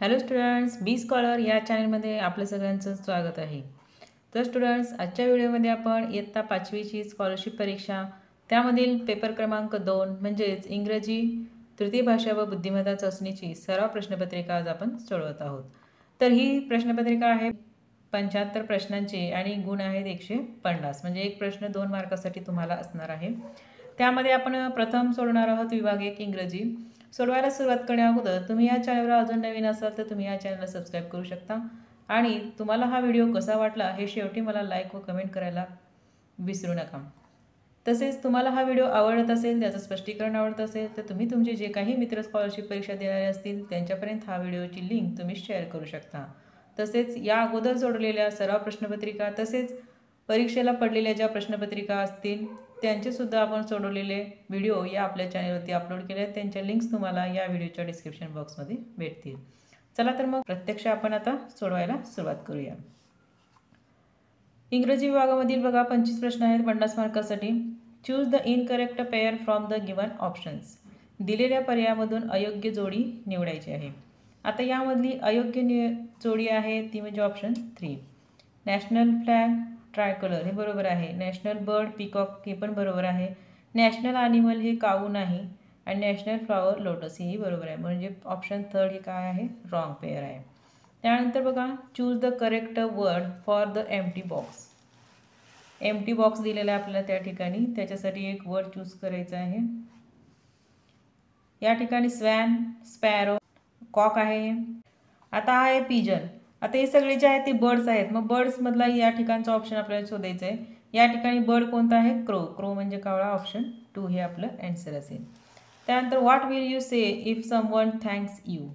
Hello students, बी scholar या चॅनलमध्ये आपलं सगळ्यांचं स्वागत आहे. तर स्टुडंट्स, आजच्या व्हिडिओमध्ये आपण इयत्ता 5वीची स्कॉलरशिप परीक्षा त्यामधील पेपर क्रमांक 2 म्हणजेच इंग्रजी तृतीय भाषा व बुद्धिमत्ता चाचणीची सराव प्रश्नपत्रिका आज आपण सोडवत आहोत. तर ही प्रश्नपत्रिका आहे 75 प्रश्नांची आणि गुण आहेत 150. म्हणजे एक प्रश्न 2 मार्कासाठी तुम्हाला असणार आहे. त्यामध्ये आपण प्रथम सोडवणार आहोत विभाग 1 इंग्रजी. सोडवायला सुरुवात करण्या अगोदर तुम्ही या चॅनलवर अजून नवीन असाल तर तुम्ही या चॅनलला सबस्क्राईब करू शकता आणि तुम्हाला हा व्हिडिओ कसा वाटला हे शेवटी मला लाईक व कमेंट करायला विसरू नका. तसेच तुम्हाला हा व्हिडिओ आवडत असेल, त्याचं स्पष्टीकरण आवडत असेल तर तुम्ही तुमचे जे काही मित्र स्कॉलरशिप परीक्षा देणारे असतील त्यांच्यापर्यंत हा व्हिडिओची लिंक तुम्ही शेअर करू शकता. तसेच या अगोदर सोडवलेल्या सराव प्रश्नपत्रिका तसेच परीक्षेला पडलेल्या ज्या प्रश्नपत्रिका असतील त्यांचेसुद्धा आपण सोडवलेले व्हिडिओ या आपल्या चॅनलवरती अपलोड केले आहेत. त्यांच्या लिंक्स तुम्हाला या व्हिडिओच्या डिस्क्रिप्शन बॉक्समध्ये भेटतील. चला तर मग प्रत्यक्ष आपण आता सोडवायला सुरुवात करूया. इंग्रजी विभागामधील बघा 25 प्रश्न आहेत 50 मार्कासाठी. Choose the incorrect pair from the given options. दिलेल्या पर्यायामधून अयोग्य जोडी निवडायची आहे. आता यामधली अयोग्य जोडी आहे ती म्हणजे ऑप्शन 3. नॅशनल फ्लॅग ट्रायकलर हे बरोबर आहे. नॅशनल बर्ड पिकॉक हे पण बरोबर आहे. नॅशनल ॲनिमल हे काऊ नाही आणि नॅशनल फ्लॉवर लोटस हेही बरोबर आहे. म्हणजे ऑप्शन 3 हे काय आहे, रॉंग पेअर आहे. त्यानंतर बघा choose the correct word for the empty box. Empty box दिलेला आहे आपल्याला त्या ठिकाणी, त्याच्यासाठी एक वर्ड चूज करायचा आहे. या ठिकाणी स्वॅन, स्पॅरो, कॉक आहे. आता आहे पिजन. आता हे सगळे जे आहेत ते बर्ड्स आहेत. मग बर्ड्समधला या ठिकाणचा ऑप्शन आपल्याला शोधायचा आहे. या ठिकाणी बर्ड कोणता आहे, क्रो. क्रो म्हणजे कावळा. ऑप्शन 2 हे आपलं ॲन्सर असेल. त्यानंतर what will you say if someone thanks you.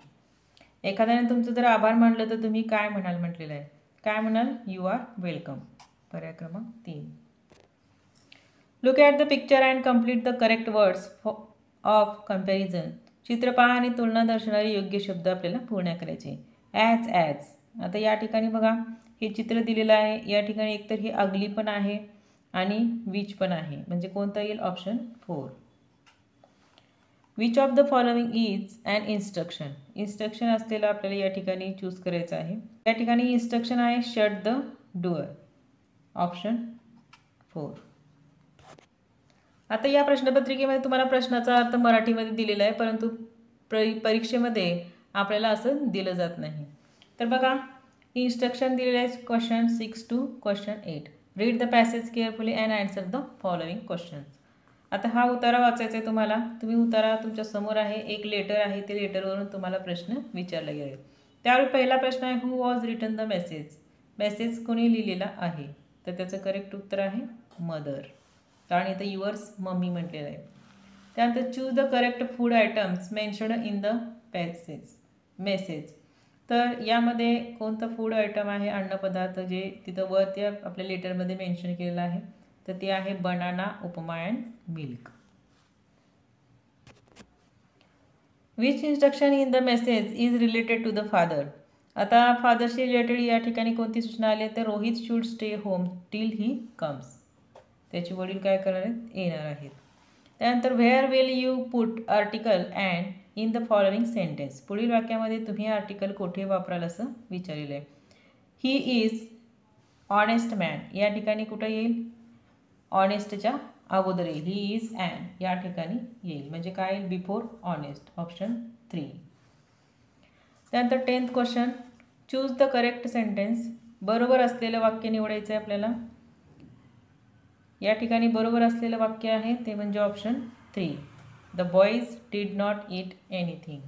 एखाद्याने तुमचं जर आभार मानलं तर तुम्ही काय म्हणाल म्हटलेलं आहे. काय म्हणाल, यू आर वेलकम. पर्याय क्रमांक 3. Look at the picture and complete the correct words of comparison. चित्र पहा आणि तुलना दर्शवणारे योग्य शब्द आपल्याला पूर्ण करायचे. As as. आता या ठिकाणी बघा हे चित्र दिलेलं आहे. या ठिकाणी एकतर हे अगली पण आहे आणि विच पण आहे. म्हणजे कोणतं येईल, option 4. Which of the following is an instruction. Instruction असलेलं आपल्याला या ठिकाणी चूज करायचं आहे. या ठिकाणी इन्स्ट्रक्शन आहे शट द डोअर. ऑप्शन 4. आता या प्रश्नपत्रिकेमध्ये तुम्हाला प्रश्नाचा अर्थ मराठीमध्ये दिलेला आहे, परंतु परीक्षेमध्ये आपल्याला असं दिलं जात नाही. तर बघा इन्स्ट्रक्शन दिलेलं आहे question 6 to question 8. Read the passage carefully and answer the following questions. आता हा उतारा वाचायचा आहे तुम्हाला. तुम्ही उतारा तुमच्या समोर आहे, एक लेटर आहे, ते लेटरवरून तुम्हाला प्रश्न विचारला गेला आहे. त्यावेळी पहिला प्रश्न आहे who was written the message. Message कोणी लिहिलेला आहे, तर त्याचं करेक्ट उत्तर आहे मदर, कारण इथं युअर्स मम्मी म्हटलेलं आहे. त्यानंतर choose the correct food items mention in the message. तर यामध्ये कोणतं फूड आयटम आहे, अन्नपदार्थ जे तिथं वरती आपल्या लेटरमध्ये मेन्शन केलेलं आहे, तर ते आहे banana, upma and milk. Which instruction in the message is related to the father. आता फादरशी रिलेटेड या ठिकाणी कोणती सूचना आली, तर Rohit should stay home till he comes. त्याचे वडील काय करणार आहेत, येणार आहेत. त्यानंतर where will you put article and in the following sentence. पुढील वाक्यामध्ये तुम्ही आर्टिकल कुठे वापराल असं विचारलेलं आहे. He is honest man. या ठिकाणी कुठं येईल, ऑनेस्टच्या अगोदर येईल. ही इज ॲन या ठिकाणी येईल. म्हणजे काय येईल, बिफोर ऑनेस्ट. ऑप्शन 3. त्यानंतर 10th question choose the correct sentence. बरोबर असलेलं वाक्य निवडायचं आहे आपल्याला. या ठिकाणी बरोबर असलेलं वाक्य आहे ते म्हणजे option 3. The boys did not eat anything.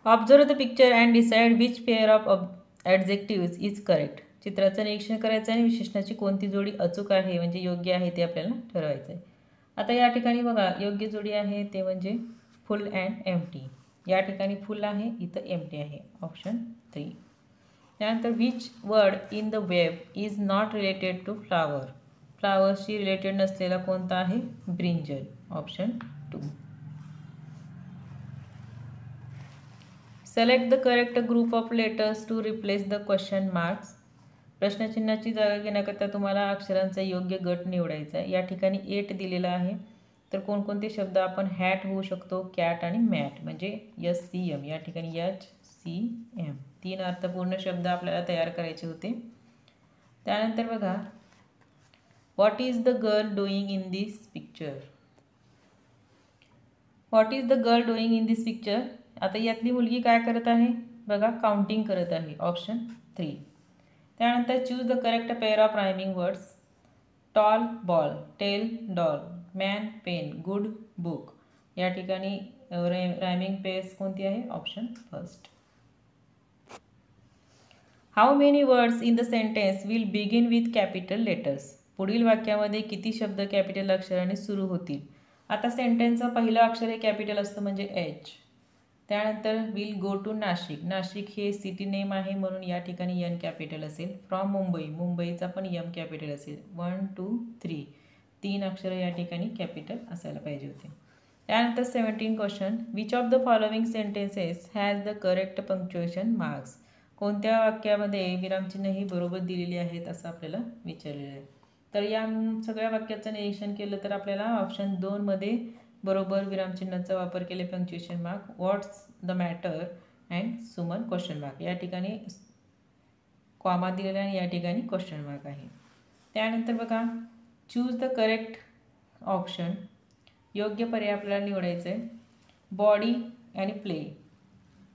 Observe the picture and decide which pair of adjectives is correct. चित्राचं निरीक्षण करायचं आणि विशेषणाची कोणती जोडी अचूक आहे म्हणजे योग्य आहे ते आपल्याला ठरवायचं आहे. आता या ठिकाणी बघा योग्य जोडी आहे ते म्हणजे फुल अँड एम्प्टी. या ठिकाणी फुल आहे, इथं एम्प्टी आहे. ऑप्शन 3. त्यानंतर which word in the web is not related to flower. फ्लावरशी रिलेटेड नसलेला कोणता आहे, brinjal. Option 2. Select the correct group of letters to replace the question marks. प्रश्नचिन्हाची जागा घेण्याकरता तुम्हाला अक्षरांचा योग्य गट निवडायचा आहे. या ठिकाणी 8 दिलेला आहे, तर कोणकोणते शब्द आपण हॅट होऊ शकतो, कॅट आणि मॅट, म्हणजे SCM. या ठिकाणी HCM 3 अर्थपूर्ण शब्द आपल्याला तयार करायचे होते. त्यानंतर बघा, what is the girl doing in this picture. What is the girl doing in this picture. आता यातली मुलगी काय करत आहे बघा, काउंटिंग करत आहे. ऑप्शन 3. त्यानंतर choose the correct pair of rhyming words. Tall ball, tell doll, man pen, good book. या ठिकाणी रायमिंग पेअर्स कोणती आहे? Option first. How many words in the sentence will begin with capital letters. पुढील वाक्यामध्ये किती शब्द capital अक्षराने सुरू होतील. आता सेंटेन्सचं पहिलं अक्षर हे कॅपिटल असतं म्हणजे H. त्यानंतर will go to Nashik. Nashik हे सिटी नेम आहे म्हणून या ठिकाणी N कॅपिटल असेल. फ्रॉम मुंबई, मुंबईचा पण M कॅपिटल असेल. 1 2 3 3 अक्षरं या ठिकाणी कॅपिटल असायला पाहिजे होते. त्यानंतर 17 question. Which of the following sentences has the correct punctuation marks. कोणत्या वाक्यामध्ये विरामचिन्ह ही बरोबर दिलेली आहेत असं आपल्याला विचारलेलं आहे. तर या सगळ्या वाक्याचं निरीक्षण केलं तर आपल्याला ऑप्शन 2 मध्ये बरोबर विरामचिन्हाचा वापर केले, punctuation mark. What's the matter and Suman question mark. या ठिकाणी कॉमा दिलेला आणि या ठिकाणी क्वेश्चन मार्क आहे. त्यानंतर बघा, चूज द करेक्ट ऑप्शन. योग्य पर्याय आपल्याला निवडायचं आहे. बॉडी आणि प्ले.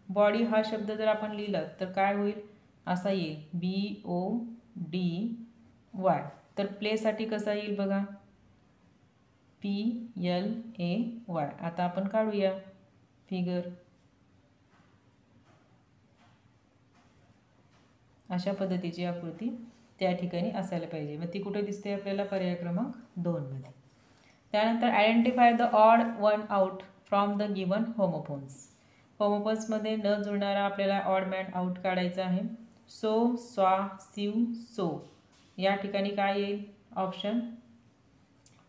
बॉडी हा शब्द जर आपण लिहिला तर काय होईल, असा येईल BODY. तर प्लेसाठी कसा येईल बघा, PLAY. आता आपण काढूया फिगर. अशा पद्धतीची आकृती त्या ठिकाणी असायला पाहिजे. मग ती कुठे दिसते आपल्याला, पर्याय क्रमांक 2 मध्ये. त्यानंतर identify the odd one out from the given homophones. होमोफोन्समध्ये न जुळणारा आपल्याला ऑड मॅन आउट काढायचा आहे. सो, स्वा, सिव, सो. या ठिकाणी काय येईल, option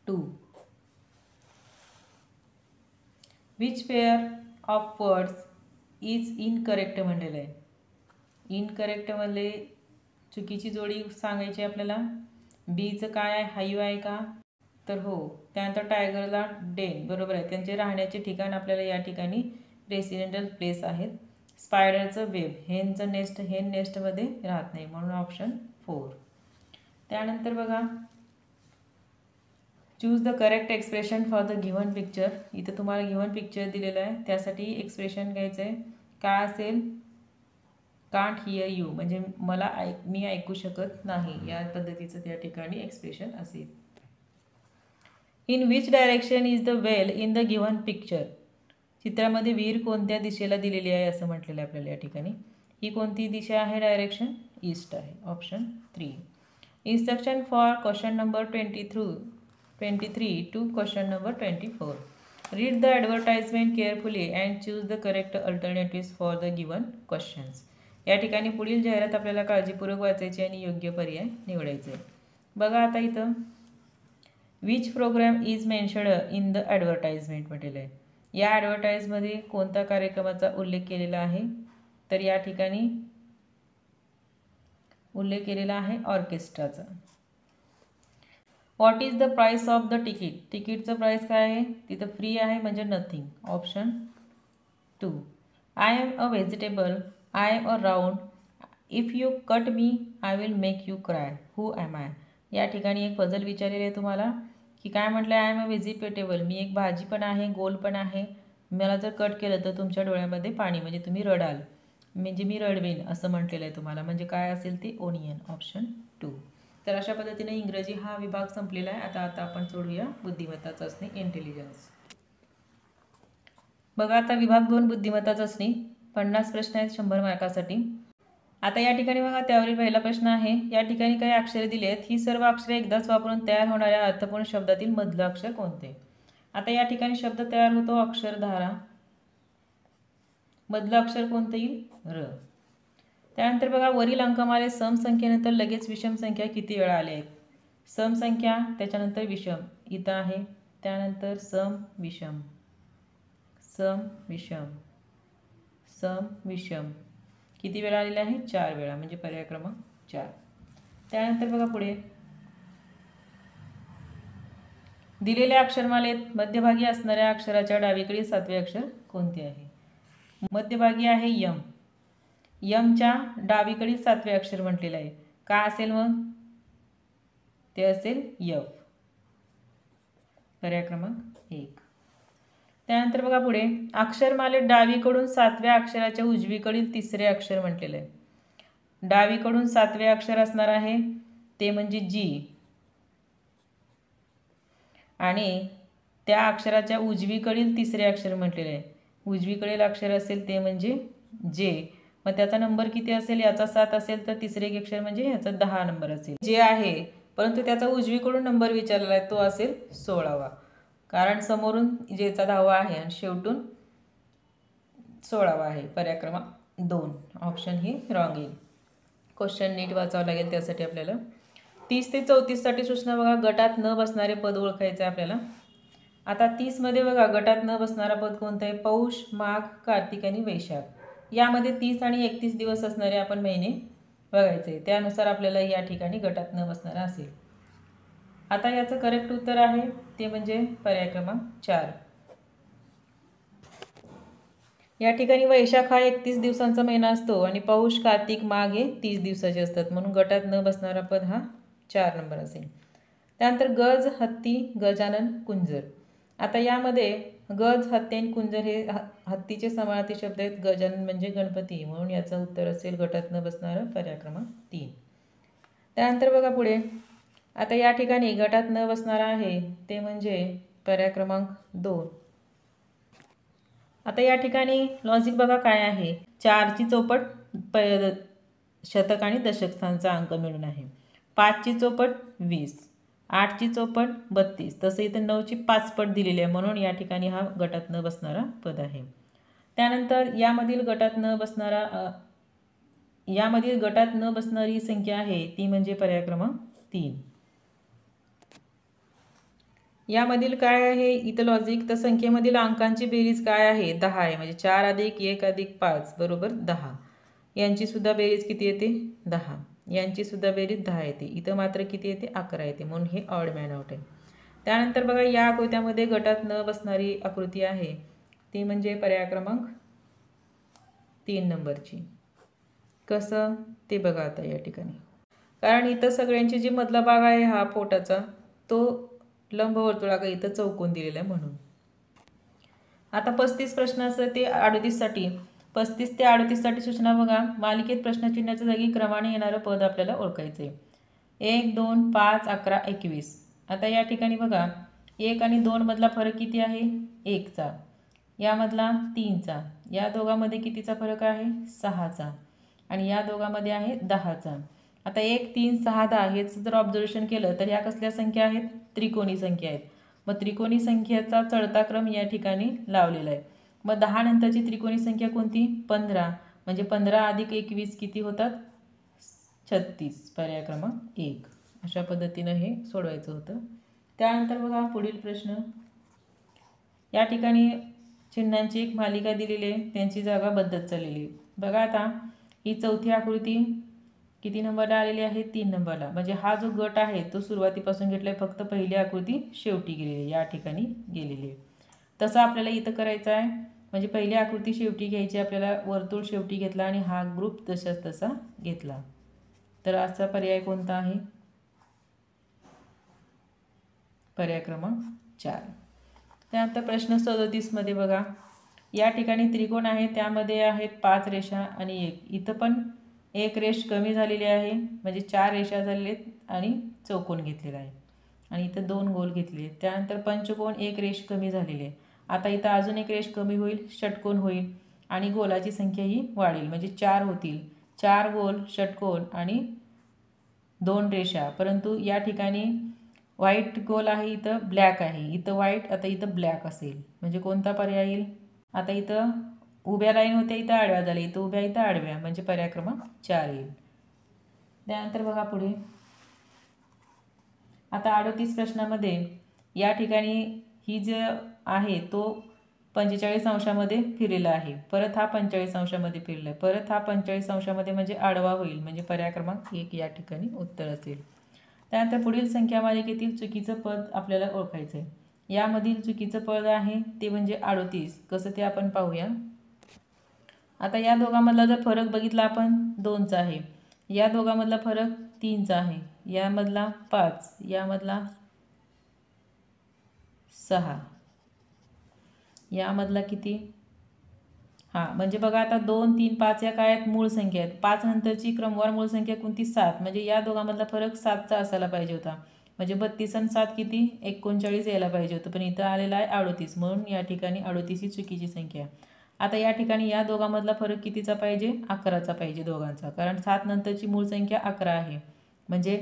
2. Which pair of words is incorrect म्हणलेलं आहे. इनकरेक्टमध्ये चुकीची जोडी सांगायची आपल्याला. बीचं काय आहे, हायू आहे का, तर हो. त्यानंतर टायगरला डेन बरोबर आहे, त्यांचे राहण्याचे ठिकाण आपल्याला या ठिकाणी रेसिडेंटल प्लेस आहेत. स्पायडरचं वेब, हेनचं नेस्ट, हेन नेस्टमध्ये राहत नाही म्हणून ऑप्शन 4. त्यानंतर बघा, choose the correct expression for the given picture. इथं तुम्हाला गिव्हन पिक्चर दिलेलं आहे, त्यासाठी एक्सप्रेशन घ्यायचं आहे. काय असेल, कांट हिअर यू, म्हणजे मला मी ऐकू शकत नाही, या पद्धतीचं त्या ठिकाणी एक्सप्रेशन असेल. In which direction is the well in the given picture. चित्रामध्ये विहीर कोणत्या दिशेला दिलेली आहे असं म्हटलेलं आहे आपल्याला या ठिकाणी. ही कोणती दिशा आहे, डायरेक्शन ईस्ट आहे. Option 3. Instruction for question number 23 to question number 24. Read the advertisement carefully and choose the correct alternatives for the given questions. या ठिकाणी पुढील जाहिरात आपल्याला काळजीपूर्वक वाचायची आणि योग्य पर्याय निवडायचे. बघा आता इथं which programme is mentioned in the advertisement म्हटलेलं आहे. या ॲडव्हर्टाइजमध्ये कोणत्या कार्यक्रमाचा उल्लेख केलेला आहे, तर या ठिकाणी उल्लेख केलेला आहे ऑर्केस्ट्राचा. What is the price of the ticket. तिकीटचं प्राइस काय आहे, तिथं फ्री आहे म्हणजे nothing. Option 2. I am a vegetable, I am a round, if you cut me I will make you cry, who am I. या ठिकाणी एक puzzle विचारलेले आहे तुम्हाला की काय म्हटलं, आय एम अ व्हेजिटेबल, मी एक भाजी पण आहे, गोल पण आहे, मला जर कट केलं तर तुमच्या डोळ्यामध्ये पाणी, म्हणजे तुम्ही रडाल, म्हणजे मी रडवेन असं म्हटलेलं आहे तुम्हाला, म्हणजे काय असेल ते ओनियन. ऑप्शन 2. तर अशा पद्धतीने इंग्रजी हा विभाग संपलेला आहे. आता आपण सोडूया बुद्धिमत्ता चाचणी, इंटेलिजन्स. बघा आता विभाग 2 बुद्धिमत्ता चाचणी, 50 प्रश्न आहेत 100 मार्कासाठी. आता या ठिकाणी बघा, त्यावरील पहिला प्रश्न आहे, या ठिकाणी काही अक्षरे दिली आहेत, ही सर्व अक्षरे एकदाच वापरून तयार होणाऱ्या अर्थपूर्ण शब्दातील मधलं अक्षर कोणते. आता या ठिकाणी शब्द तयार होतो अक्षरधारा, मधलं अक्षर कोणतं येईल, र. त्यानंतर बघा, वरील अंकमाले सम संख्येनंतर लगेच विषम संख्या किती वेळा आल्या आहेत. सम संख्या, त्याच्यानंतर विषम इथं आहे, त्यानंतर सम विषम, सम विषम, सम विषम किती वेळा आलेला आहे, 4 वेळा, म्हणजे पर्याय क्रमांक 4. त्यानंतर बघा पुढे, दिलेल्या अक्षरमालेत मध्यभागी असणाऱ्या अक्षराच्या डावीकडील 7वे अक्षर कोणते आहे? मध्यभागी आहे यम. यमच्या डावीकडील 7वे अक्षर म्हटलेलं आहे. का असेल मग? ते असेल यफ. पर्याय क्रमांक 1. त्यानंतर बघा पुढे, अक्षरमालेत डावीकडून 7व्या अक्षराच्या उजवीकडील 3रे अक्षर म्हटलेलं आहे. डावीकडून 7वे अक्षर असणार आहे ते म्हणजे जी, आणि त्या अक्षराच्या उजवीकडील 3रे अक्षर म्हटलेले आहे. उजवीकडील अक्षर असेल ते म्हणजे जे. मग त्याचा नंबर किती असेल? याचा 7 असेल तर 3रे अक्षर म्हणजे याचा 10 नंबर असेल. जे आहे परंतु त्याचा उजवीकडून नंबर विचारलेला आहे तो असेल 16वा, कारण समोरून जेचा 10वा आहे आणि शेवटून 16वा आहे. पर्याय क्रमांक 2 ऑप्शन ही रॉंग येईल. क्वेश्चन नीट वाचावं लागेल त्यासाठी आपल्याला. 30 ते 34 साठी सूचना बघा. गटात न बसणारे पद ओळखायचं आहे आपल्याला. आता 30 मध्ये बघा गटात न बसणारा पद कोणता आहे? पौष, माघ, कार्तिक आणि वैशाख. यामध्ये 30 आणि 31 दिवस असणारे आपण महिने बघायचे. त्यानुसार आपल्याला या ठिकाणी गटात न बसणारा असेल. आता याचं करेक्ट उत्तर आहे ते म्हणजे पर्याय क्रमांक 4. या ठिकाणी वैशाख हा 31 दिवसांचा महिना असतो आणि पौष, कार्तिक, माघ हे 30 दिवसाचे असतात, म्हणून गटात न बसणारा पद हा 4 नंबर असेल. त्यानंतर गज, हत्ती, गजानन, कुंजर. आता यामध्ये गज, हत्ती आणि कुंजर हे हत्तीचे समानार्थी शब्द आहेत. गजानन म्हणजे गणपती, म्हणून याचं उत्तर असेल गटात न बसणारं पर्याय क्रमांक 3. त्यानंतर बघा पुढे, आता या ठिकाणी गटात न बसणारा आहे ते म्हणजे पर्याय क्रमांक 2. आता या ठिकाणी लॉजिक बघा काय आहे. 4ची चौपट शतक आणि दशक स्थानचा अंक मिळून आहे. 5ची चौपट 20, 8ची चौपट 32, तसं इथं 9ची 5 पट दिलेली आहे, म्हणून या ठिकाणी हा गटात न बसणारा पद आहे. त्यानंतर यामधील गटात न बसणारी संख्या आहे ती म्हणजे पर्याय क्रमांक 3. यामधील काय आहे इथं लॉजिक, तर संख्येमधील अंकांची बेरीज काय आहे? 10 आहे, म्हणजे 4 + 1 + 5 बरोबर 10. यांची सुद्धा बेरीज किती येते? 10. यांची सुद्धा बेरीज 10 येते. इथं मात्र किती येते? 11 येते, म्हणून हे ऑड मॅन आउट आहे. त्यानंतर बघा या आकृत्यामध्ये गटात न बसणारी आकृती आहे ती म्हणजे पर्याय क्रमांक 3 नंबरची. कसं ते बघा आता या ठिकाणी, कारण इथं सगळ्यांची जी मधला भाग आहे हा पोटाचा तो लंबवर्तुळाकार इथं चौकोन दिलेला आहे म्हणून. आता 35 प्रश्नाचं ते 38 साठी 35 ते 38 साठी सूचना बघा. मालिकेत प्रश्नचिन्हाच्या जागी क्रमाने येणारं पद आपल्याला ओळखायचे. 1, 2, 5, 11, 21. आता या ठिकाणी बघा 1 आणि 2 मधला फरक किती आहे? 1चा. यामधला 3चा. या दोघांमध्ये कितीचा फरक आहे? 6चा. आणि या दोघांमध्ये आहे 10चा. आता 1, 3, 6, 10 हेच जर ऑब्झर्वेशन केलं तर ह्या कसल्या संख्या आहेत? त्रिकोणी संख्या आहेत. मग त्रिकोणी संख्येचा चढता क्रम या ठिकाणी लावलेला आहे. मग 10 नंतरची त्रिकोणी संख्या कोणती? 15. म्हणजे 15 + 21 किती होतात? 36. पर्याय क्रमांक 1. अशा पद्धतीनं हे सोडवायचं होतं. त्यानंतर बघा पुढील प्रश्न. या ठिकाणी चिन्हांची एक मालिका दिलेली आहे, त्यांची जागा बदलत चाललेली आहे. बघा आता ही चौथी आकृती किती नंबरला आलेली आहे? 3 नंबरला. म्हणजे हा जो गट आहे तो सुरुवातीपासून घेतलाय, फक्त पहिली आकृती शेवटी गेलेली आहे, या ठिकाणी गेलेली आहे. तसं आपल्याला इथं करायचं आहे, म्हणजे पहिली आकृती शेवटी घ्यायची आपल्याला. वर्तुळ शेवटी घेतला आणि हा ग्रुप तसाच तसा घेतला. तर असा पर्याय कोणता आहे? पर्याय क्रमांक 4. त्यानंतर प्रश्न 37 मध्ये बघा. या ठिकाणी त्रिकोण आहे, त्यामध्ये आहेत 5 रेषा आणि 1. इथं पण एक रेष कमी झालेली आहे, म्हणजे 4 रेषा झालेल्या आहेत आणि चौकोन घेतलेला आहे, आणि इथं 2 गोल घेतले आहेत. त्यानंतर पंचकोन एक रेष कमी झालेली आहे. आता इथं अजून एक रेष कमी होईल, षटकोन होईल आणि गोलाची संख्या ही वाढेल, म्हणजे 4 होतील. 4 गोल, षटकोन आणि 2 रेषा. परंतु या ठिकाणी व्हाईट गोल आहे, इथं ब्लॅक आहे. इथं व्हाईट, आता इथं ब्लॅक असेल, म्हणजे कोणता पर्याय येईल? आता इथं उभ्या लाईन होत्या, इथं आडव्या झाल्या. इथं उभ्या, इथं आडव्या, म्हणजे पर्याय क्रमांक 4 येईल. त्यानंतर बघा पुढे. आता 38 प्रश्नामध्ये या ठिकाणी ही जे आहे तो 45 अंशामध्ये फिरलेला आहे. परत हा 45 अंशामध्ये फिरला आहे. परत हा 45 अंशामध्ये म्हणजे आडवा होईल, म्हणजे पर्याय क्रमांक 1 या ठिकाणी उत्तर असेल. त्यानंतर पुढील संख्या मालिकेतील चुकीचं पद आपल्याला ओळखायचं आहे। यामधील चुकीचं पद आहे ते म्हणजे 38। कसं ते आपण पाहूया। आता या दोघांमधला जर फरक बघितला आपण 2चा आहे, या दोघांमधला फरक 3चा आहे, यामधला 5, यामधला 6, यामधला किती? म्हणजे बघा आता 2, 3, 5 या काय आहेत? मूळ संख्या आहेत। 5 नंतरची क्रमवार मूळ संख्या कोणती? 7। म्हणजे या दोघांमधला फरक 7चा असायला पाहिजे होता। म्हणजे 32 आणि 7 किती? 39 यायला पाहिजे होतं, पण इथं आलेला आहे 38, म्हणून या ठिकाणी 38 ही चुकीची संख्या आहे। आता या ठिकाणी या दोघांमधला फरक कितीचा पाहिजे? 11चा पाहिजे दोघांचा, कारण 7 नंतरची मूळ संख्या 11 आहे। म्हणजे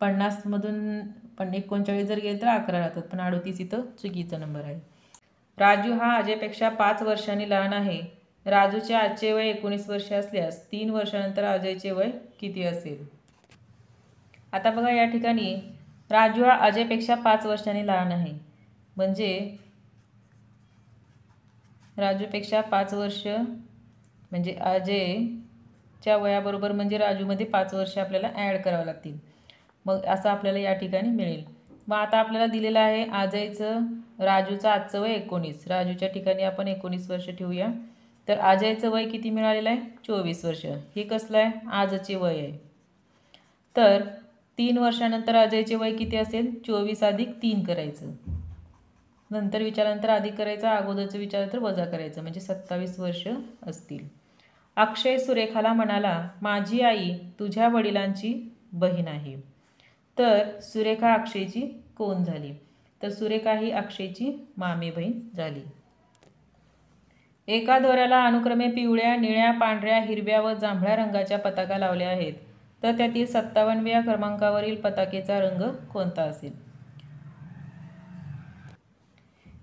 50मधून 39 जर गेले तर 11 राहतात, पण 38 इथं चुकीचा नंबर आहे। राजू हा अजयपेक्षा 5 वर्षांनी लहान आहे। राजूचे आजचे वय 19 वर्ष असल्यास 3 वर्षानंतर अजयचे वय किती असेल? आता बघा या ठिकाणी राजू हा अजयपेक्षा 5 वर्षांनी लहान आहे, म्हणजे राजूपेक्षा 5 वर्ष म्हणजे अजयच्या वयाबरोबर म्हणजे राजूमध्ये 5 वर्ष आपल्याला ॲड करावं लागतील। मग असं आपल्याला या ठिकाणी मिळेल। मग आता आपल्याला दिलेलं आहे राजूचं आजचं वय 19, राजूच्या ठिकाणी आपण 19 वर्ष ठेवूया। तर अजयचं वय किती मिळालेलं आहे? 24 वर्ष। हे कसलं आहे? आजचे वय आहे। तर 3 वर्षानंतर अजयचे वय किती असेल? 24 अधिक 3 करायचं, नंतर विचारानंतर अधिक करायचं, अगोदरचं विचार तर वजा करायचं, म्हणजे 27 वर्ष असतील। अक्षय सुरेखाला म्हणाला, माझी आई तुझ्या वडिलांची बहीण आहे। तर सुरेखा अक्षयची कोण झाली? तर सुरेखा ही अक्षयची मामे बहीण झाली। एका दोऱ्याला अनुक्रमे पिवळ्या, निळ्या, पांढऱ्या, हिरव्या व जांभळ्या रंगाच्या पताका लावल्या आहेत, तर त्यातील 57व्या क्रमांकावरील पताकेचा रंग कोणता असेल?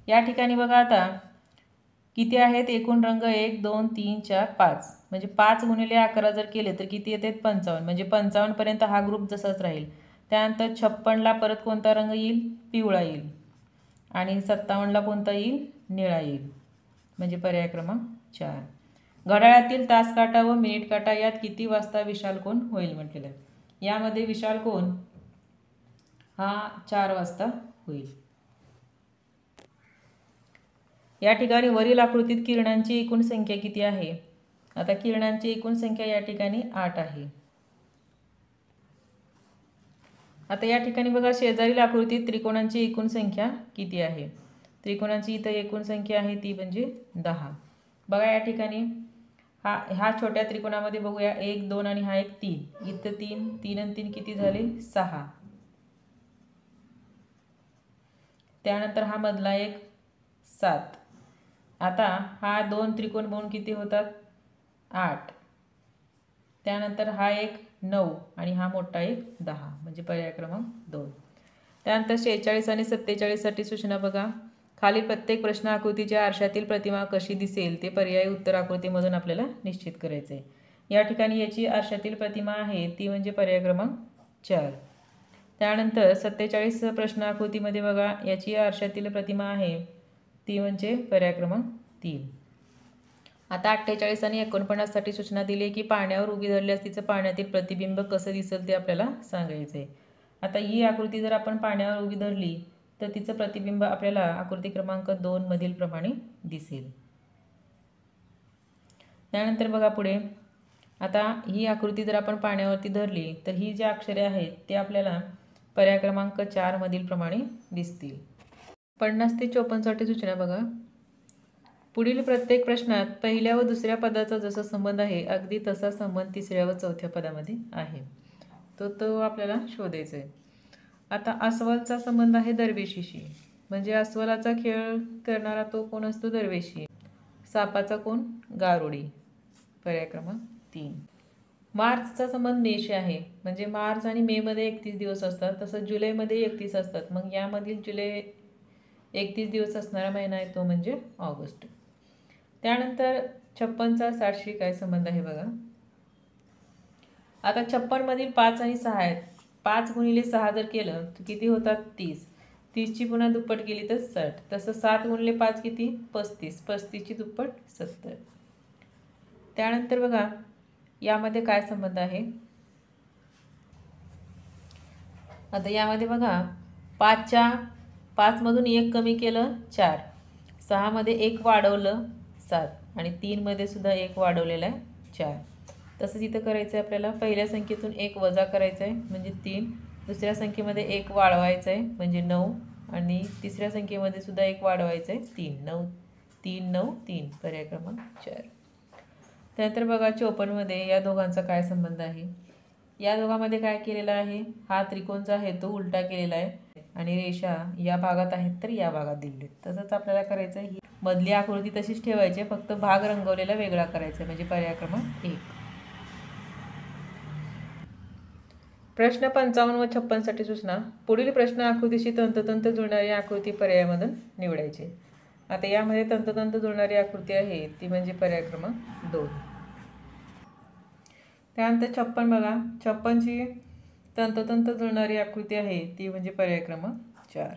या ठिकाणी बघा आता किती आहेत एकूण रंग? 1, 2, 3, 4, 5, म्हणजे 5 गुणिले 11 जर केले तर किती येतात? 55, म्हणजे 55 पर्यंत हा ग्रुप जसाच राहील। त्यानंतर 56ला परत कोणता रंग येईल? पिवळा येईल, आणि 57ला कोणता येईल? निळा येईल, म्हणजे पर्याय क्रमांक 4। घड्याळातील तास काटा व मिनिट काटा यात किती वाजता विशाल कोन होईल म्हटलेलं आहे। यामध्ये विशाल कोन हा 4 वाजता होईल। या ठिकाणी वरील आकृतीत किरणांची एकूण संख्या किती आहे? आता किरणांची एकूण संख्या या ठिकाणी 8 आहे। आता या ठिकाणी बघा शेजारील आकृतीत त्रिकोणांची एकूण संख्या किती आहे? त्रिकोणांची इथं एकूण संख्या आहे ती म्हणजे 10। बघा या ठिकाणी ह्या छोट्या त्रिकोणामध्ये बघूया 1, 2 आणि हा एक 3, इथं 3, 3 आणि 3 किती झाले? 6। त्यानंतर हा मधला एक 7। आता हा 2 त्रिकोण म्हणून किती होतात? 8। त्यानंतर हा एक 9 आणि हा मोठा एक 10, म्हणजे पर्याय क्रमांक 2। त्यानंतर 46 आणि 47 साठी सूचना बघा। खालील प्रत्येक प्रश्न आकृतीच्या आरशातील प्रतिमा कशी दिसेल ते पर्यायी उत्तर आकृतीमधून आपल्याला निश्चित करायचे आहे। या ठिकाणी याची आरशातील प्रतिमा आहे ती म्हणजे पर्याय क्रमांक 4। त्यानंतर 47 प्रश्न आकृतीमध्ये बघा याची आरशातील प्रतिमा आहे ती म्हणजे पर्याय क्रमांक 3। आता 48 आणि 49 साठी सूचना दिली आहे की पाण्यावर उभी धरल्यास तिचं पाण्यातील प्रतिबिंब कसं दिसेल ते आपल्याला सांगायचं आहे। आता ही आकृती जर आपण पाण्यावर उभी धरली तर तिचं प्रतिबिंब आपल्याला आकृती क्रमांक 2 मधील प्रमाणे दिसेल। त्यानंतर बघा पुढे आता ही आकृती जर आपण पाण्यावरती धरली तर ही जी अक्षरे आहेत ते आपल्याला पर्याय क्रमांक 4 मधील प्रमाणे दिसतील। 50 ते 54 साठी सूचना बघा। पुढील प्रत्येक प्रश्नात पहिल्या व दुसऱ्या पदाचा जसा संबंध आहे अगदी तसा संबंध तिसऱ्या व चौथ्या पदामध्ये आहे, तो आपल्याला शोधायचा आहे। आता अस्वलचा संबंध आहे दरवेशीशी, म्हणजे अस्वलाचा खेळ करणारा तो कोण असतो? दरवेशी। सापाचा कोण? गारुडी, पर्याय क्रमांक 3। मार्चचा संबंध मेशी आहे, म्हणजे मार्च आणि मे मध्ये 31 दिवस असतात, तसंच जुलैमध्ये 31 असतात, मग यामधील जुलै 31 दिवस असणारा महिना आहे तो म्हणजे ऑगस्ट। त्यानंतर 56चा 60शी काय संबंध आहे बघा। आता 56 मधील 5 आणि 6 आहेत, 5 गुणिले 6 जर केलं तर किती होतात? 30, 30ची पुन्हा दुप्पट केली तर 60, तसं 7 गुणिले 5 किती? 35, 35ची दुप्पट 70। त्यानंतर बघा यामध्ये काय संबंध आहे? आता यामध्ये बघा 5च्या 5मधून 1 कमी केलं 4, 6मध्ये 1 वाढवलं 7 आणि 3मध्ये सुद्धा 1 वाढवलेला आहे 4. तसंच इथं करायचं आहे आपल्याला. पहिल्या संख्येतून 1 वजा करायचं आहे म्हणजे 3, दुसऱ्या संख्येमध्ये 1 वाढवायचं आहे म्हणजे 9 आणि तिसऱ्या संख्येमध्ये सुद्धा 1 वाढवायचं आहे 3. 9 3 9 3 पर्याय क्रमांक 4. त्यानंतर बघा 54मध्ये या दोघांचा काय संबंध आहे. या दोघांमध्ये काय केलेलं आहे, हा त्रिकोणचा हेतू उलटा केलेला आहे आणि रेषा या भागात आहेत तर या भागात दिलेली. तसंच आपल्याला करायचं आहे, ही मधली आकृती तशीच ठेवायची, फक्त भाग रंगवलेला वेगळा करायचा म्हणजे पर्याय क्रमांक 1. प्रश्न 55 व 56 साठी सूचना. पुढील प्रश्न आकृतीशी तंतोतंत जुळणारी आकृती पर्यायामधून निवडायची. आता यामध्ये तंतोतंत जुळणारी आकृती आहे ती म्हणजे पर्याय क्रमांक 2. त्यानंतर 56 बघा. 56ची तंतोतंत जुळणारी आकृती आहे ती म्हणजे पर्याय क्रमांक 4.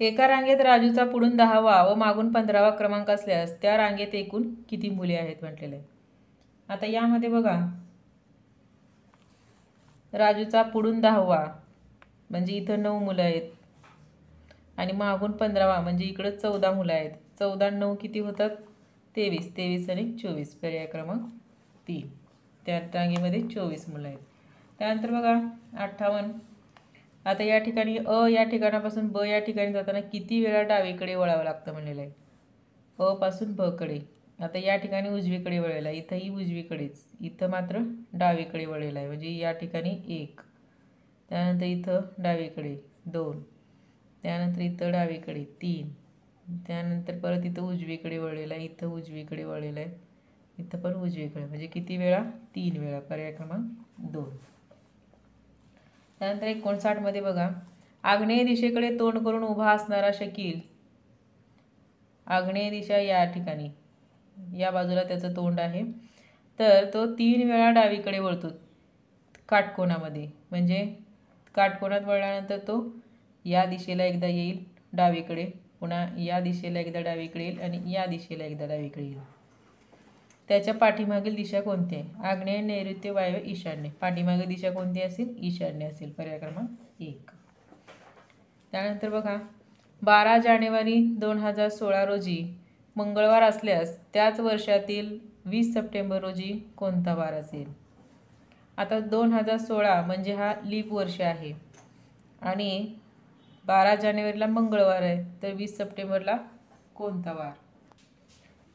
एका रांगेत राजूचा पुढून 10वा व मागून 15वा क्रमांक असल्यास त्या रांगेत एकूण किती मुले आहेत म्हटलेलं आहे. आता यामध्ये बघा राजूचा पुढून 10वा म्हणजे इथं 9 मुलं आहेत आणि मागून 15वा म्हणजे इकडं 14 मुलं आहेत. 14 9 किती होतात 23. 23 आणि 24 पर्याय क्रमांक 3. त्या रांगेमध्ये 24 मुलं आहेत. त्यानंतर बघा 58. आता या ठिकाणी या ठिकाणापासून ब या ठिकाणी जाताना किती वेळा डावीकडे वळावं लागतं म्हणलेलं आहे. पासून ब कडे. आता या ठिकाणी उजवीकडे वळलेला आहे, इथंही उजवीकडेच, इथं मात्र डावीकडे वळलेला आहे म्हणजे या ठिकाणी 1. त्यानंतर इथं डावीकडे 2, त्यानंतर इथं डावीकडे 3, त्यानंतर परत इथं उजवीकडे वळलेला आहे, इथं उजवीकडे वळलेला आहे, इथं पण उजवीकडे म्हणजे किती वेळा 3 वेळा पर्याय क्रमांक 2. त्यानंतर 59मध्ये बघा. आग्नेय दिशेकडे तोंड करून उभा असणारा शकील, आग्नेय दिशा या ठिकाणी या बाजूला त्याचं तोंड आहे, तर तो 3 वेळा डावीकडे वळतो काटकोनामध्ये. म्हणजे काटकोनात वळल्यानंतर तो या दिशेला एकदा येईल डावीकडे, पुन्हा या दिशेला एकदा डावीकडे येईल आणि या दिशेला एकदा डावीकडे येईल. त्याच्या पाठीमागील दिशा कोणती आहे. आग्नेय, नैऋत्य, वायव्य, ईशान्य. पाठीमागील दिशा कोणती असेल, ईशान्य असेल पर्याय क्रमांक 1. त्यानंतर बघा 12 जानेवारी 2016 रोजी मंगळवार असल्यास त्याच वर्षातील 20 सप्टेंबर रोजी कोणता वार असेल. आता 2016 म्हणजे हा लीप वर्ष आहे आणि 12 जानेवारीला मंगळवार आहे, तर 20 सप्टेंबरला कोणता वार.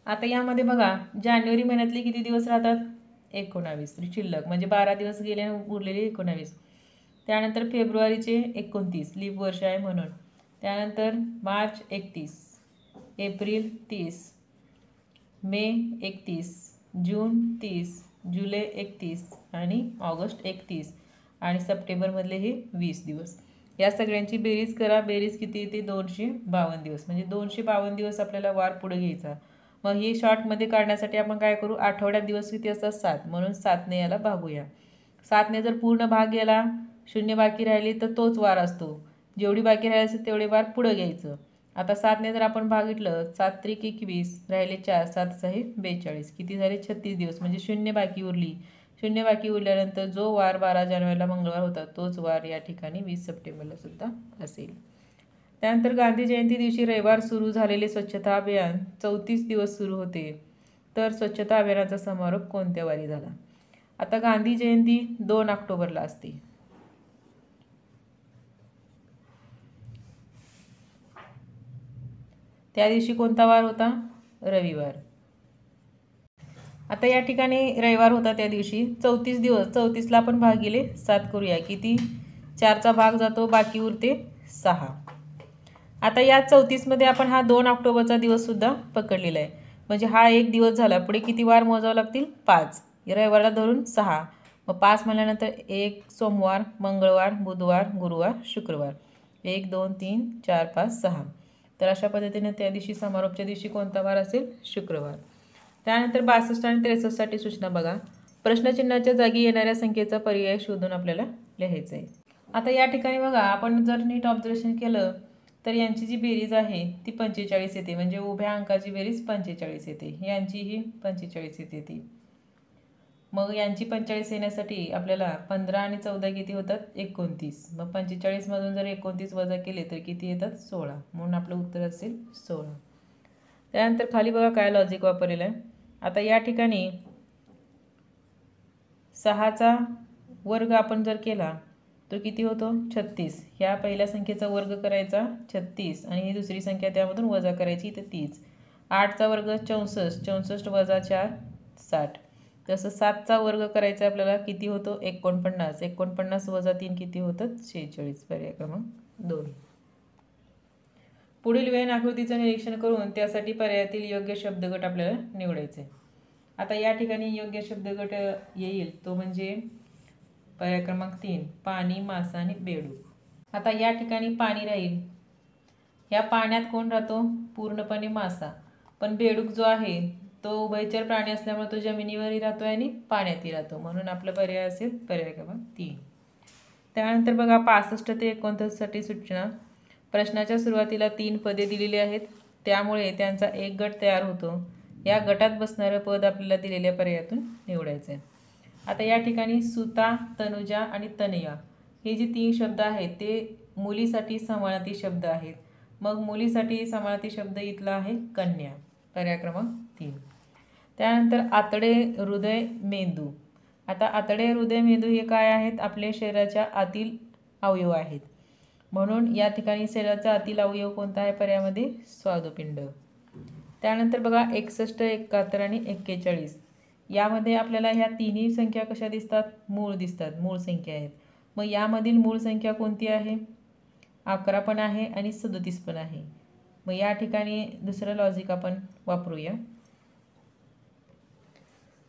आता यामध्ये बघा जानेवारी महिन्यातले किती दिवस राहतात 19 शिल्लक, म्हणजे 12 दिवस गेले उरलेले 19. त्यानंतर फेब्रुवारीचे 29 लीप वर्ष आहे म्हणून. त्यानंतर मार्च 31, एप्रिल 30, मे 31, जून 30, जुलै 31 आणि ऑगस्ट 31 आणि सप्टेंबरमधले हे 20 दिवस. या सगळ्यांची बेरीज करा. बेरीज किती येते 252 दिवस. म्हणजे 252 दिवस आपल्याला वार पुढे घ्यायचा. मग हे शॉर्टमध्ये काढण्यासाठी आपण काय करू, आठवड्यात दिवस किती असतात 7, म्हणून 7ने याला भागूया. 7ने जर पूर्ण भाग गेला, 0 बाकी राहिली तर तोच वार असतो. जेवढी बाकी राहिली असेल तेवढे वार पुढे घ्यायचं. आता 7ने जर आपण भागितलं 7 त्रिक 21, राहिले 4, 7 6 42, किती झाले 36 दिवस. म्हणजे 0 बाकी उरली. 0 बाकी उरल्यानंतर जो वार 12 जानेवारीला मंगळवार होता तोच वार या ठिकाणी 20 सप्टेंबरला सुद्धा असेल. त्यानंतर गांधी जयंती दिवशी रविवार सुरू झालेले स्वच्छता अभियान 34 दिवस सुरू होते, तर स्वच्छता अभियानाचा समारोप कोणत्या वारी झाला. आता गांधी जयंती 2 ऑक्टोबरला असते. त्या दिवशी कोणता वार होता, रविवार. आता या ठिकाणी रविवार होता त्या दिवशी 34 दिवस. 34ला आपण भागिले 7 करूया, किती 4चा भाग जातो, बाकी उरते 6. आता या 34मध्ये आपण हा 2 ऑक्टोबरचा दिवस सुद्धा पकडलेला आहे, म्हणजे हा एक दिवस झाला. पुढे किती वार मोजावे लागतील 5, रविवारला धरून 6. मग 5 म्हणल्यानंतर 1 सोमवार, मंगळवार, बुधवार, गुरुवार, शुक्रवार, 1 2 3 4 5 6. तर अशा पद्धतीने त्या दिवशी समारोपच्या दिवशी कोणता वार असेल, शुक्रवार. त्यानंतर 62 आणि 63 साठी सूचना बघा. प्रश्नचिन्हाच्या जागी येणाऱ्या संख्येचा पर्याय शोधून आपल्याला लिहायचं आहे. आता या ठिकाणी बघा आपण जर नीट ऑब्झर्वेशन केलं तर यांची जी बेरीज आहे ती 45 येते, म्हणजे उभ्या अंकाची बेरीज 45 येते. यांचीही 45 येते ती. मग यांची 45 येण्यासाठी आपल्याला 15 आणि 14 किती होतात? 29. मग 45 मधून जर 29 वजा केले तर किती येतात? 16. म्हणून आपलं उत्तर असेल 16. त्यानंतर खाली बघा काय लॉजिक वापरलेलं आहे. आता या ठिकाणी 6चा वर्ग आपण जर केला तर किती होतो? 36. ह्या पहिल्या संख्येचा वर्ग करायचा 36 आणि ही दुसरी संख्या त्यामधून वजा करायची तर 30. 8चा वर्ग 64. 64 वजा 4 60. तसं 7चा वर्ग करायचा आपल्याला किती होतो? 49. 49 वजा 3 किती होतं? 46. पर्याय क्रमांक 2. पुढील वेन आकृतीचं निरीक्षण करून त्यासाठी पर्यायातील योग्य शब्दगट आपल्याला निवडायचे. आता या ठिकाणी योग्य शब्दगट येईल तो म्हणजे पर्याय क्रमांक 3 पाणी, मासा आणि बेडूक. आता या ठिकाणी पाणी राहील. या पाण्यात कोण राहतो? पूर्णपणे मासा. पण बेडूक जो आहे तो उभयचर प्राणी असल्यामुळे तो जमिनीवरही राहतो आणि पाण्यातही राहतो. म्हणून आपला पर्याय असेल पर्याय क्रमांक 3. त्यानंतर बघा 65 ते 29 साठी सूचना. प्रश्नाच्या सुरुवातीला 3 पदे दिलेली आहेत, त्यामुळे त्यांचा एक गट तयार होतो. या गटात बसणारं पद आपल्याला दिलेल्या पर्यायातून निवडायचं आहे. आता या ठिकाणी सुता, तनुजा आणि तनया हे जे 3 शब्द आहेत ते मुलीसाठी समानार्थी शब्द आहेत. मग मुलीसाठी समानार्थी शब्द इथला आहे कन्या. पर्याय क्रमांक 3. त्यानंतर आतडे, हृदय, मेंदू. आता आतडे, हृदय, मेंदू हे काय आहेत? आपल्या शरीराच्या आतील अवयव आहेत. म्हणून या ठिकाणी शरीराचा आतील अवयव कोणता आहे पर्यायामध्ये? स्वादुपिंड. त्यानंतर बघा 61, 71 आणि 41 यामध्ये आपल्याला ह्या तिन्ही संख्या कशा दिसतात? मूळ दिसतात, मूळ संख्या आहेत. मग यामधील मूळ संख्या कोणती आहे? 11 पण आहे आणि 37 पण आहे. मग या ठिकाणी दुसरं लॉजिक आपण वापरूया.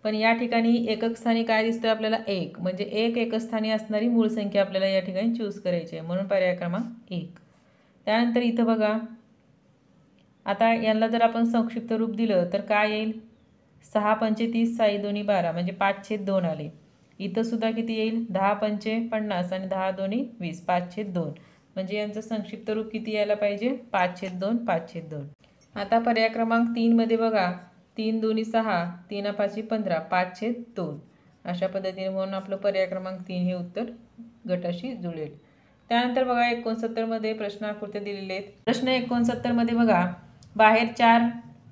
पण या ठिकाणी एकक स्थानी काय दिसतोय आपल्याला? 1. म्हणजे एकक स्थानी असणारी मूळ संख्या आपल्याला या ठिकाणी चूज करायची आहे. म्हणून पर्याय क्रमांक 1. त्यानंतर इथं बघा आता यांना जर आपण संक्षिप्त रूप दिलं तर काय येईल? 6 पंचे 30, 6 दोन्ही 12 म्हणजे 5/2 आले. इथं सुद्धा किती येईल? 10 पंचे 50 आणि 10 दोन्ही 20 5/2 म्हणजे यांचं संक्षिप्त रूप किती यायला पाहिजे? 5/2 5/2. आता पर्याय क्रमांक 3 मध्ये बघा 3 दोन्ही 6 3 5 15 5/2 अशा पद्धतीने. म्हणून आपलं पर्याय क्रमांक 3 हे उत्तर गटाशी जुळेल. त्यानंतर बघा 69 मध्ये प्रश्न आकृत्या दिलेले आहेत. प्रश्न 69 मध्ये बघा बाहेर 4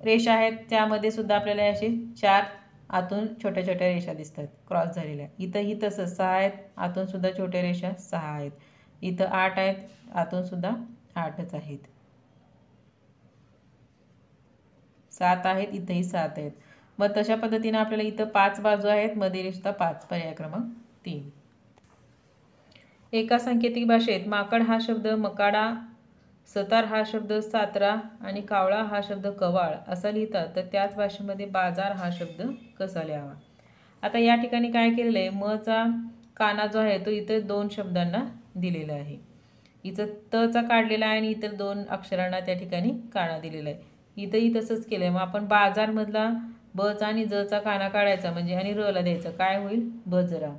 रेषा आहेत, त्यामध्ये सुद्धा आपल्याला असे 4 आतून छोट्या छोट्या रेषा दिसतात क्रॉस झालेल्या. इथंही तसंच 6 आहेत, आतून सुद्धा छोट्या रेषा 6 आहेत. इथं 8 आहेत, आतून सुद्धा 8च आहेत. 7 आहेत, इथंही 7 आहेत. मग तशा पद्धतीने आपल्याला इथं 5 बाजू आहेत, मध्ये सुद्धा 5. पर्याय क्रमांक 3. एका सांकेतिक भाषेत माकड हा शब्द मकाडा, सतार हा शब्द सातरा आणि कावळा हा शब्द कवाळ असा लिहितात, तर त्याच भाषेमध्ये बाजार हा शब्द कसा लिहावा? आता या ठिकाणी काय केलेलं आहे? मचा काना जो आहे तो इतर 2 शब्दांना दिलेला आहे. इथं तचा काढलेला आहे आणि इतर 2 अक्षरांना त्या ठिकाणी काना दिलेला आहे. इथंही तसंच केलं आहे. मग आपण बाजारमधला बचा आणि जचा काना काढायचा म्हणजे आणि रला द्यायचं, काय होईल? बजरा.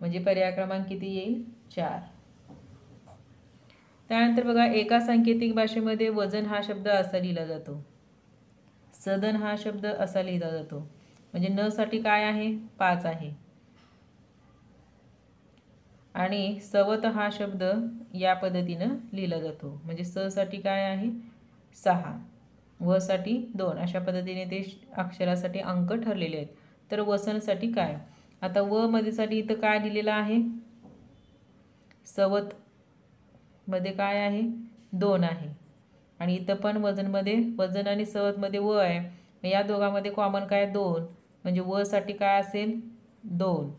म्हणजे पर्याय क्रमांक किती येईल? 4. त्यानंतर बघा एका सांकेतिक भाषेमध्ये वजन हा शब्द असा लिहिला जातो, सदन हा शब्द असा लिहिला जातो. म्हणजे न साठी काय आहे? 5 आहे. आणि सवत हा शब्द या पद्धतीनं लिहिला जातो. म्हणजे स साठी काय आहे? 6, व साठी 2 अशा पद्धतीने ते अक्षरासाठी अंक ठरलेले आहेत. तर वसनसाठी काय? आता व मध्ये साठी इथं काय दिलेलं आहे? सवत मध्ये काय आहे? 2 आहे. आणि इथं पण वजनमध्ये वजन आणि सवतमध्ये व आहे. या दोघांमध्ये कॉमन काय? 2. म्हणजे व साठी काय असेल? 2.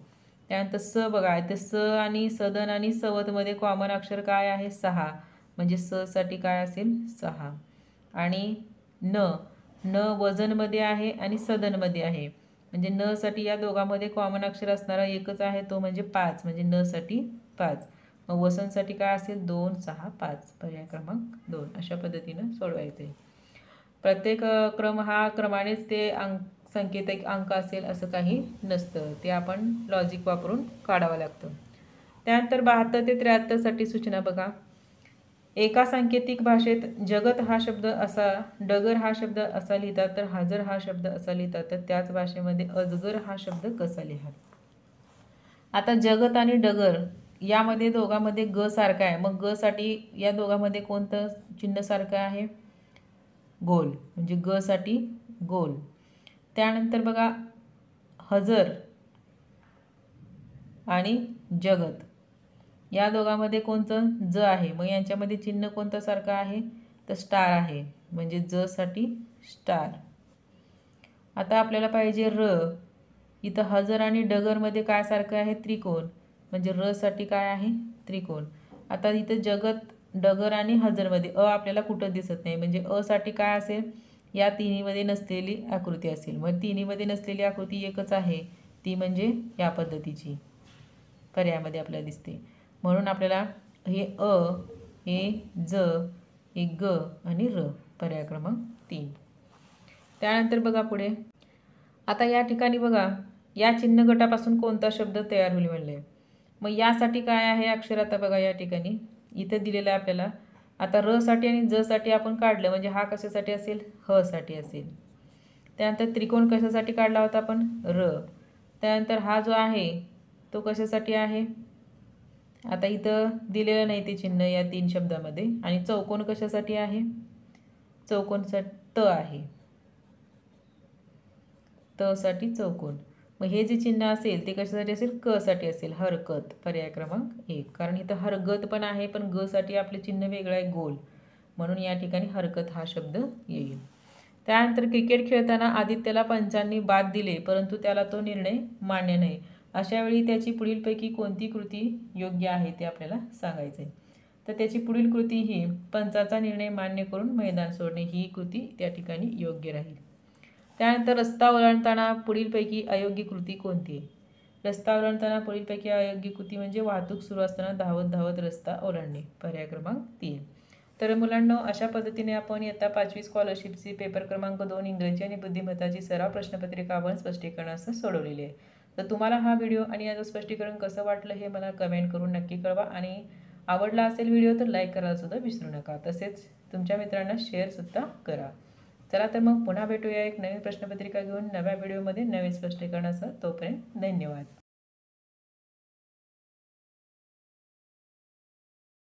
त्यानंतर स बघा इथे स आणि सदन आणि सवतमध्ये कॉमन अक्षर काय आहे? 6. म्हणजे स साठी काय असेल? 6. आणि न वजनमध्ये आहे आणि सदनमध्ये आहे. म्हणजे न साठी या दोघांमध्ये कॉमन अक्षर असणारा एकच आहे, तो म्हणजे 5. म्हणजे न साठी 5. मग वसनसाठी काय असेल? 2 6 5. पर्याय क्रमांक 2 अशा पद्धतीनं सोडवायचं आहे. प्रत्येक क्रम हा क्रमानेच ते संकेतिक अंक असेल असं काही नसतं, ते आपण लॉजिक वापरून काढावं लागतं. त्यानंतर 72 ते 73 साठी सूचना बघा. एका सांकेतिक भाषेत जगत हा शब्द असा, डगर हा शब्द असा लिहितात, तर हजर हा शब्द असा लिहितात, तर त्याच भाषेमध्ये अजगर हा शब्द कसा लिहाल? आता जगत आणि डगर यामध्ये दोघांमध्ये ग सारखा आहे, मग ग साठी या दोघांमध्ये कोणतं चिन्ह सारखं आहे? गोल, म्हणजे ग साठी गोल. त्यानंतर बघा हजर आणि जगत या दोघांमध्ये कोणतं ज आहे, मग यांच्यामध्ये चिन्ह कोणतं सारखं आहे? तर स्टार आहे, म्हणजे ज साठी स्टार. आता आपल्याला पाहिजे र. इथं हजर आणि डगरमध्ये काय सारखं आहे? त्रिकोण, म्हणजे र साठी काय आहे? त्रिकोण. आता इथं जगत, डगर आणि हजरमध्ये आपल्याला कुठं दिसत नाही, म्हणजे साठी काय असेल? या तिन्हीमध्ये नसलेली आकृती असेल. मग तिन्हीमध्ये नसलेली आकृती एकच आहे, ती म्हणजे या पद्धतीची पर्यायामध्ये आपल्याला दिसते. म्हणून आपल्याला हे हे ज, हे ग आणि र, पर्याय क्रमांक 3. त्यानंतर बघा पुढे, आता या ठिकाणी बघा या चिन्ह गटापासून कोणता शब्द तयार होईल म्हणले. मग यासाठी काय आहे अक्षर? आता बघा या ठिकाणी इथं दिलेलं आहे आपल्याला. आता र साठी आणि ज साठी आपण काढलं, म्हणजे हा कशासाठी असेल? ह साठी असेल. त्यानंतर त्रिकोण कशासाठी काढला होता आपण? र. त्यानंतर हा जो आहे तो कशासाठी आहे? आता इथं दिलेलं नाही ते चिन्ह या 3 शब्दामध्ये. आणि चौकोन कशासाठी आहे? चौकोनसाठी त आहे, त साठी चौकोन. मग हे जे चिन्ह असेल ते कशासाठी असेल? क साठी असेल, हरकत, पर्याय क्रमांक 1. कारण इथं हरगत पण आहे, पण ग साठी आपले चिन्ह वेगळं आहे, गोल, म्हणून या ठिकाणी हरकत हा शब्द येईल. त्यानंतर क्रिकेट खेळताना आदित्यला पंचांनी बाद दिले, परंतु त्याला तो निर्णय मान्य नाही. अशा वेळी त्याची पुढीलपैकी कोणती कृती योग्य आहे ते आपल्याला सांगायचं आहे. तर त्याची पुढील कृती ही पंचाचा निर्णय मान्य करून मैदान सोडणे, ही कृती त्या ठिकाणी योग्य राहील. त्यानंतर रस्ता ओलांडताना पुढीलपैकी अयोग्य कृती कोणती आहे? रस्ता ओलांडताना पुढीलपैकी अयोग्य कृती म्हणजे वाहतूक सुरू असताना धावत धावत रस्ता ओलांडणे, पर्याय क्रमांक 3. तर मुलांनो, अशा पद्धतीने आपण इयत्ता 5वी स्कॉलरशिपची पेपर क्रमांक 2 इंग्रजी आणि बुद्धिमत्ताची सराव प्रश्नपत्रिका आपण स्पष्टीकरणासह सोडवलेली आहे. तर तुम्हाला हा व्हिडिओ आणि याचं स्पष्टीकरण कसं वाटलं हे मला कमेंट करून नक्की कळवा. आणि आवडला असेल व्हिडिओ तर लाईक करायला सुद्धा विसरू नका. तसेच तुमच्या मित्रांना शेअरसुद्धा करा. चला तर मग पुन्हा भेटूया एक नवीन प्रश्नपत्रिका घेऊन नव्या व्हिडिओमध्ये नवीन स्पष्टीकरणासह. तोपर्यंत धन्यवाद.